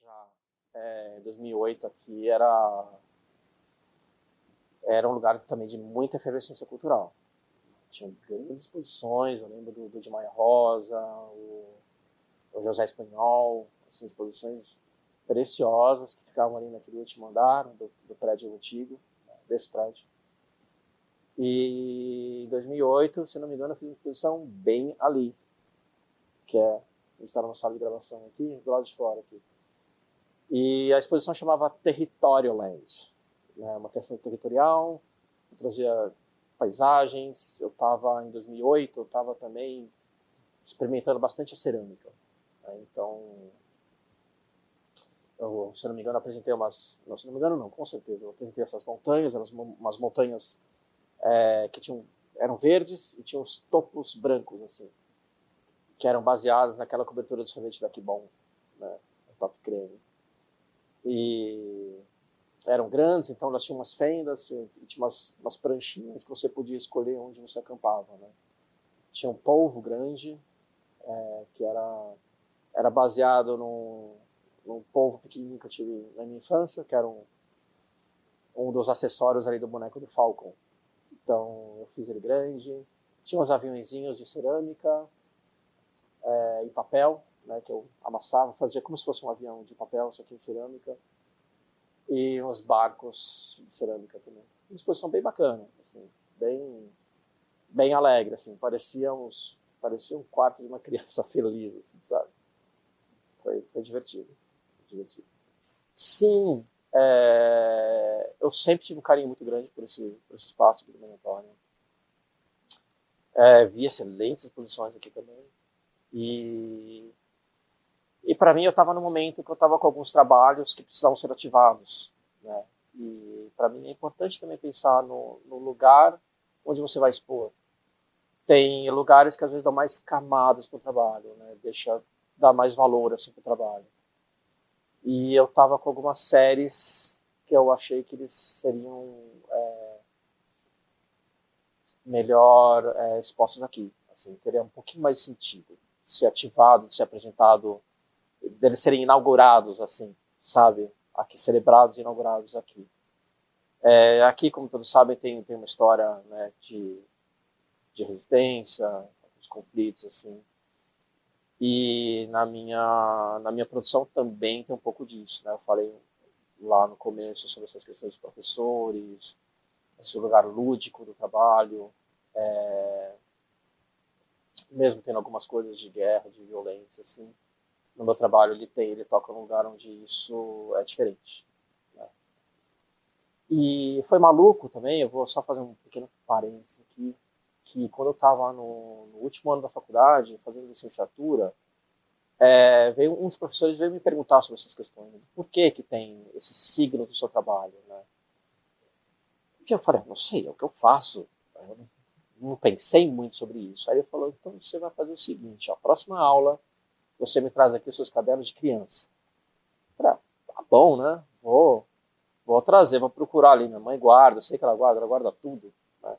já 2008 aqui era um lugar também de muita efervescência cultural. Tinha grandes exposições, eu lembro do de Maia Rosa, o José Espanhol, essas exposições preciosas que ficavam ali naquele último andar do prédio antigo, desse prédio. E em 2008, se não me engano, eu fiz uma exposição bem ali, que é, a gente está numa sala de gravação aqui, do lado de fora aqui. E a exposição chamava Territorial Land, né, uma questão territorial, eu trazia paisagens. Eu estava, em 2008, eu estava também experimentando bastante a cerâmica, né, então, eu, se não me engano, apresentei umas, não, se não me engano não, com certeza, eu apresentei essas montanhas, umas montanhas que eram verdes e tinham os topos brancos, assim, que eram baseados naquela cobertura de sorvete da Kibon, né, o top creme. E eram grandes, então elas tinham umas fendas, e tinha umas pranchinhas que você podia escolher onde você acampava, né. Tinha um polvo grande, que era baseado num polvo pequenininho que eu tive na minha infância, que era um dos acessórios ali do boneco do Falcon. Então eu fiz ele grande. Tinha uns aviãozinhos de cerâmica e papel, né, que eu amassava, fazia como se fosse um avião de papel, só que em cerâmica. E uns barcos de cerâmica também. Uma exposição bem bacana, assim, bem alegre, assim, parecia um quarto de uma criança feliz, assim, sabe? Foi divertido. Sim, eu sempre tive um carinho muito grande por esse espaço aqui do Maria Antônia. Vi excelentes exposições aqui também. E para mim eu estava no momento que eu estava com alguns trabalhos que precisavam ser ativados, né? E para mim é importante também pensar no lugar onde você vai expor. Tem lugares que às vezes dão mais camadas para o trabalho, né? Dá mais valor assim, para o trabalho. E eu estava com algumas séries que eu achei que eles seriam melhor expostos aqui. Assim, teria um pouquinho mais de sentido ser ativado, ser apresentado, deles serem inaugurados, assim, sabe? Aqui, celebrados e inaugurados aqui. Aqui, como todos sabem, tem uma história, né, de resistência, de conflitos, assim. E na minha produção também tem um pouco disso, né? Eu falei lá no começo sobre essas questões de professores, esse lugar lúdico do trabalho, mesmo tendo algumas coisas de guerra, de violência, assim, no meu trabalho ele toca num lugar onde isso é diferente, né? E foi maluco também, eu vou só fazer um pequeno parênteses aqui, que quando eu estava no último ano da faculdade, fazendo licenciatura, um dos professores veio me perguntar sobre essas questões, por que tem esses signos no seu trabalho, né? E eu falei, não sei, é o que eu faço, eu não pensei muito sobre isso. Aí ele falou, então você vai fazer o seguinte, a próxima aula você me traz aqui os seus cadernos de criança. Eu falei, tá bom, né? Vou trazer, vou procurar ali, minha mãe guarda, eu sei que ela guarda tudo, né?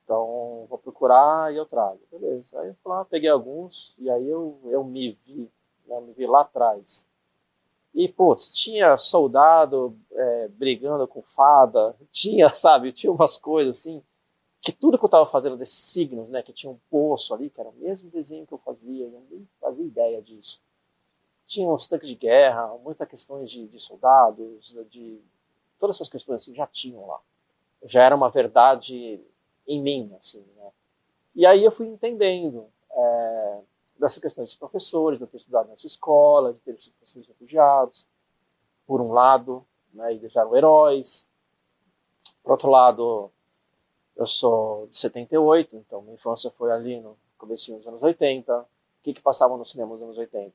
Então vou procurar e eu trago. Beleza, aí eu fui lá, peguei alguns, e aí eu me vi, né? Me vi lá atrás. E, putz, tinha soldado brigando com fada, tinha umas coisas assim, que tudo que eu estava fazendo desses signos, né, que tinha um poço ali, que era o mesmo desenho que eu fazia, eu nem fazia ideia disso. Tinha uns tanques de guerra, muitas questões de soldados, de todas essas questões assim, já tinham lá. Já era uma verdade em mim, assim, né? E aí eu fui entendendo dessas questões de professores, de eu ter estudado nessa escola, de ter sido professores refugiados, por um lado, né, eles eram heróis. Por outro lado, eu sou de 78, então minha infância foi ali no comecinho dos anos 80. O que passava no cinema nos anos 80?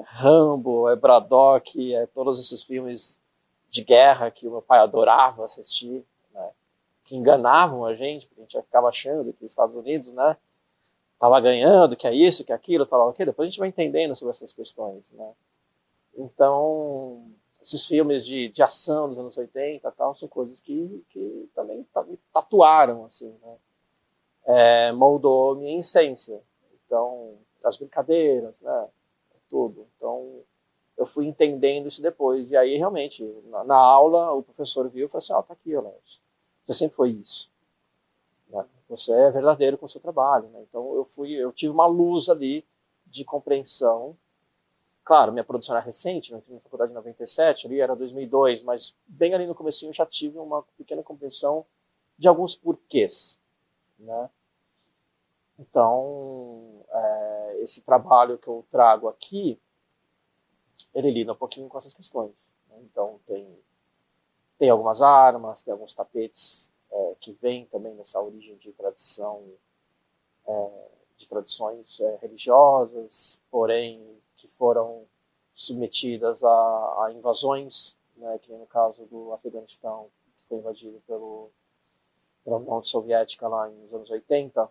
Rambo, Braddock, todos esses filmes de guerra que o meu pai adorava assistir, né, que enganavam a gente, porque a gente ficava achando que os Estados Unidos, né, estava ganhando, que é isso, que é aquilo, tal, ok. Depois a gente vai entendendo sobre essas questões, né. Então, esses filmes de ação dos anos 80 tal, são coisas que também me tatuaram, assim, né? Moldou minha essência. Então, as brincadeiras, né? Tudo. Então, eu fui entendendo isso depois. E aí, realmente, na aula, o professor viu e falou assim, tá aqui, Léo, você sempre foi isso. Né? Você é verdadeiro com o seu trabalho. Né? Então, eu tive uma luz ali de compreensão. Claro, minha produção era recente, eu entrei na faculdade em 97, ali era 2002, mas bem ali no comecinho eu já tive uma pequena compreensão de alguns porquês. Né? Então, esse trabalho que eu trago aqui, ele lida um pouquinho com essas questões. Né? Então, tem algumas armas, tem alguns tapetes que vêm também dessa origem de tradição, de tradições religiosas, porém que foram submetidas a invasões, né, que no caso do Afeganistão, que foi invadido pela União Soviética lá nos anos 80,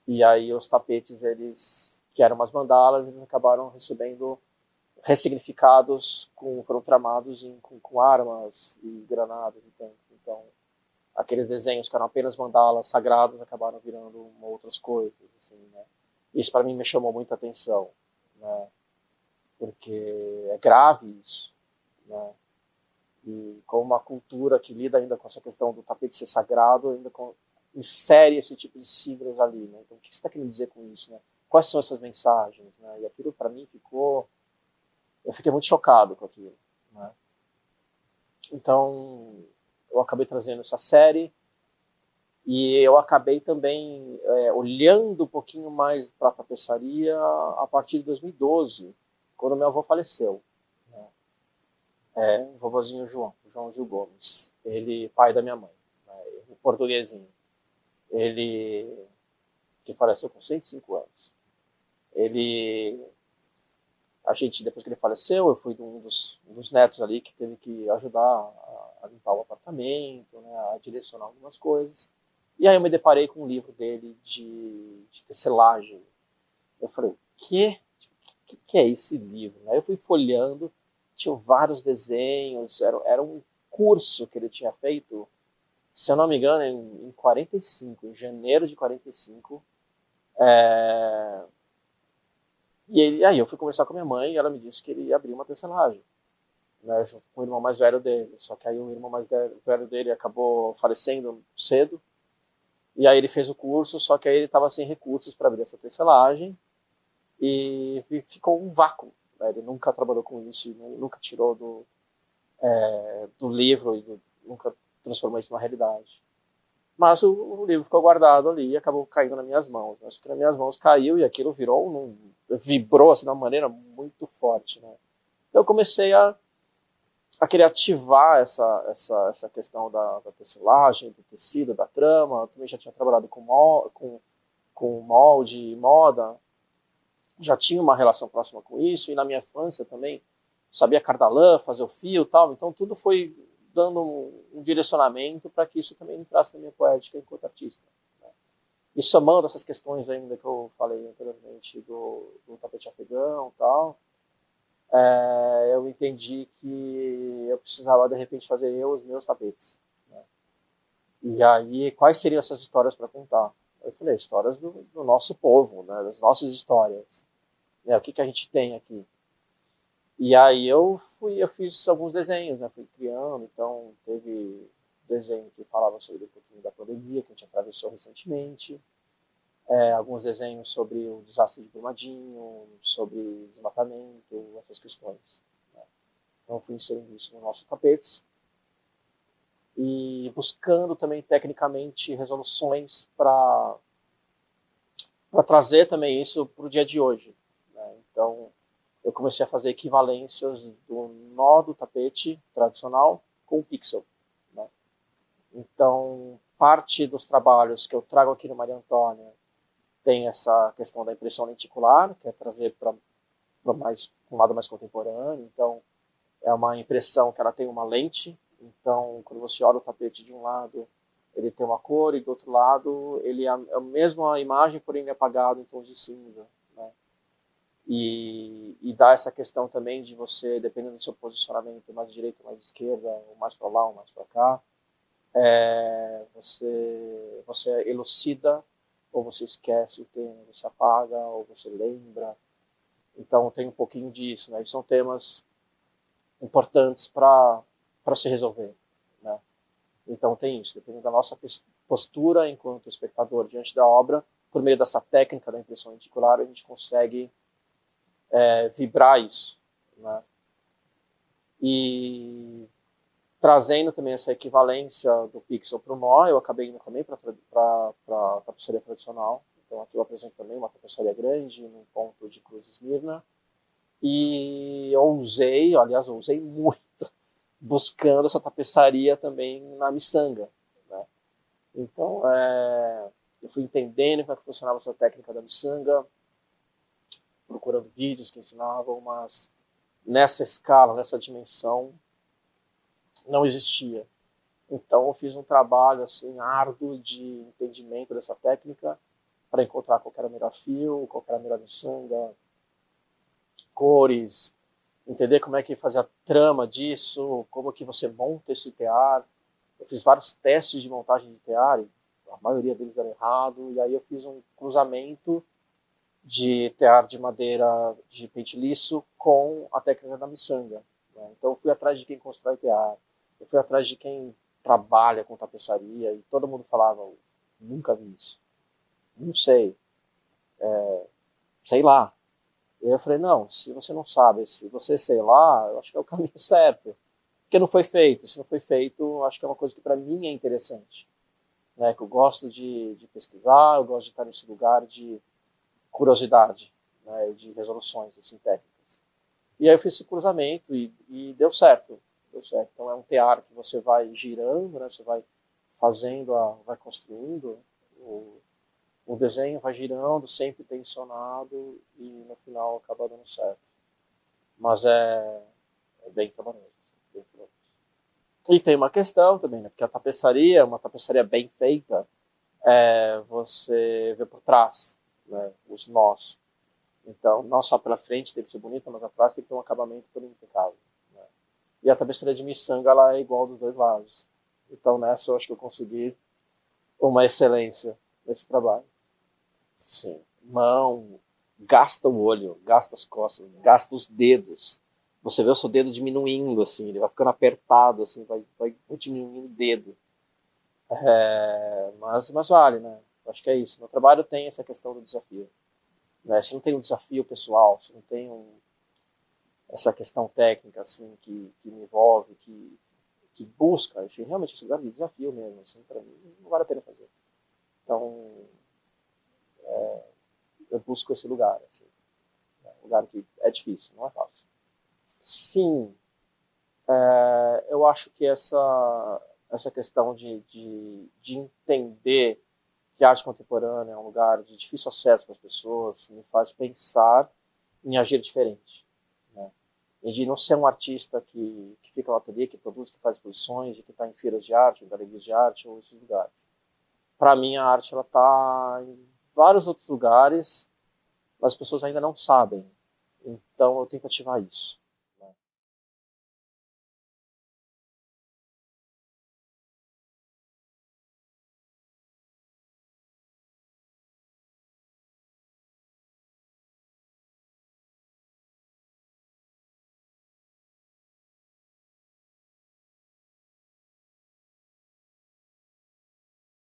e aí os tapetes, eles, que eram umas mandalas, eles acabaram recebendo ressignificados, foram tramados com armas e granadas e tanques. Então, aqueles desenhos que eram apenas mandalas sagradas acabaram virando outras coisas. Assim, né? Isso para mim me chamou muita atenção, né? Porque é grave isso. Né? E como uma cultura que lida ainda com essa questão do tapete ser sagrado, ainda insere esse tipo de siglas ali. Né? Então, o que você está querendo dizer com isso? Né? Quais são essas mensagens? Né? E aquilo para mim eu fiquei muito chocado com aquilo. Né? Então, eu acabei trazendo essa série e eu acabei também olhando um pouquinho mais para a tapeçaria a partir de 2012, quando meu avô faleceu. Né? O vovozinho João Gil Gomes, ele, pai da minha mãe, né? O portuguesinho. Ele, que faleceu com 105 anos. A gente, depois que ele faleceu, eu fui um dos netos ali que teve que ajudar a limpar o apartamento, né, a direcionar algumas coisas. E aí eu me deparei com um livro dele de tecelagem. Eu falei, o que é esse livro? Aí eu fui folheando, tinha vários desenhos, era um curso que ele tinha feito, se eu não me engano, em 45, em janeiro de 45. E aí eu fui conversar com a minha mãe e ela me disse que ele ia abrir uma tecelagem, né, junto com o irmão mais velho dele. Só que aí o irmão mais velho dele acabou falecendo cedo, e aí ele fez o curso, só que aí ele estava sem recursos para abrir essa tecelagem, e ficou um vácuo. Né? Ele nunca trabalhou com isso, nunca tirou do livro, e nunca transformou isso numa realidade. Mas o livro ficou guardado ali e acabou caindo nas minhas mãos. Acho que nas minhas mãos caiu e aquilo vibrou assim, de uma maneira muito forte. Né? Então eu comecei a querer ativar essa questão da tecelagem, do tecido, da trama. Eu também já tinha trabalhado com molde e moda, já tinha uma relação próxima com isso, e na minha infância também sabia cardalã, fazer o fio e tal, então tudo foi dando um direcionamento para que isso também entrasse na minha poética enquanto artista. Né? E somando essas questões ainda que eu falei anteriormente do tapete afegão e tal, eu entendi que eu precisava de repente fazer os meus tapetes. Né? E aí, quais seriam essas histórias para contar? Eu falei, histórias do nosso povo, né? Das nossas histórias. Né? O que a gente tem aqui? E aí eu fiz alguns desenhos, né? Fui criando, então teve desenho que falava sobre um pouquinho da pandemia que a gente atravessou recentemente, alguns desenhos sobre o desastre de Brumadinho, sobre desmatamento, essas questões. Né? Então fui inserindo isso nos nossos tapetes e buscando também tecnicamente resoluções para trazer também isso para o dia de hoje. Né? Então eu comecei a fazer equivalências do nó do tapete tradicional com o pixel. Né? Então, parte dos trabalhos que eu trago aqui no Maria Antônia tem essa questão da impressão lenticular, que é trazer para um lado mais contemporâneo. Então, é uma impressão que ela tem uma lente. Então, quando você olha o tapete de um lado, ele tem uma cor, e do outro lado, ele é a mesma imagem, porém apagado em tons de cinza. Né? E dá essa questão também de você, dependendo do seu posicionamento, mais direita, mais esquerda, ou mais para lá, ou mais para cá, você elucida, ou você esquece o tema, você apaga, ou você lembra. Então tem um pouquinho disso, né? E são temas importantes para se resolver, né? Então tem isso, dependendo da nossa postura enquanto espectador diante da obra, por meio dessa técnica da impressão reticular, a gente consegue vibrar isso, né? E trazendo também essa equivalência do pixel para o nó, eu acabei indo também para a tapeçaria tradicional. Então aqui eu apresento também uma tapeçaria grande, num ponto de cruz Esmirna. E eu usei muito, buscando essa tapeçaria também na miçanga, né? Então eu fui entendendo como é que funcionava essa técnica da miçanga, procurando vídeos que ensinavam, mas nessa escala, nessa dimensão, não existia. Então eu fiz um trabalho assim árduo de entendimento dessa técnica para encontrar qual era o melhor fio, qual era a melhor miçanga, cores, entender como é que fazer a trama disso, como que você monta esse tear. Eu fiz vários testes de montagem de tear, e a maioria deles deram errado, e aí eu fiz um cruzamento de tear de madeira de pente liço com a técnica da miçanga, né? Então eu fui atrás de quem constrói tear, eu fui atrás de quem trabalha com tapeçaria, e todo mundo falava, nunca vi isso, não sei, sei lá. E aí eu falei, não, se você não sabe, se você sei lá, eu acho que é o caminho certo. Porque não foi feito, se não foi feito, acho que é uma coisa que para mim é interessante, né? Que eu gosto de pesquisar, eu gosto de estar nesse lugar de curiosidade, né? De resoluções assim, técnicas. E aí eu fiz esse cruzamento e deu certo. Deu certo. Então é um tear que você vai girando, né? Você vai fazendo, vai construindo o desenho, vai girando, sempre tensionado e no final acaba dando certo. Mas é bem trabalhoso. Bem trabalhoso. E tem uma questão também, né? Porque a tapeçaria, uma tapeçaria bem feita, você vê por trás, né? Os nós. Então, não só pela frente tem que ser bonita, mas atrás tem que ter um acabamento todo impecável, né? E a tapeçaria de miçanga, ela é igual dos dois lados. Então, nessa eu acho que eu consegui uma excelência nesse trabalho. Sim. Mão, gasta o olho, gasta as costas, gasta os dedos. Você vê o seu dedo diminuindo, assim, ele vai ficando apertado, assim, vai diminuindo o dedo. Mas vale, né? Acho que é isso. No trabalho tem essa questão do desafio, né? Se não tem um desafio pessoal, se não tem essa questão técnica, assim, que me envolve, que busca, assim, realmente esse lugar de desafio mesmo, assim, para mim, não vale a pena fazer. Então, eu busco esse lugar, assim, né? Um lugar que é difícil, não é fácil. Sim, eu acho que essa questão de entender que a arte contemporânea é um lugar de difícil acesso para as pessoas me faz pensar em agir diferente, né? E de não ser um artista que fica no ateliê, que produz, que faz exposições, e que está em feiras de arte, em galerias de arte, ou esses lugares. Para mim, a arte está em vários outros lugares, mas as pessoas ainda não sabem. Então, eu tento ativar isso.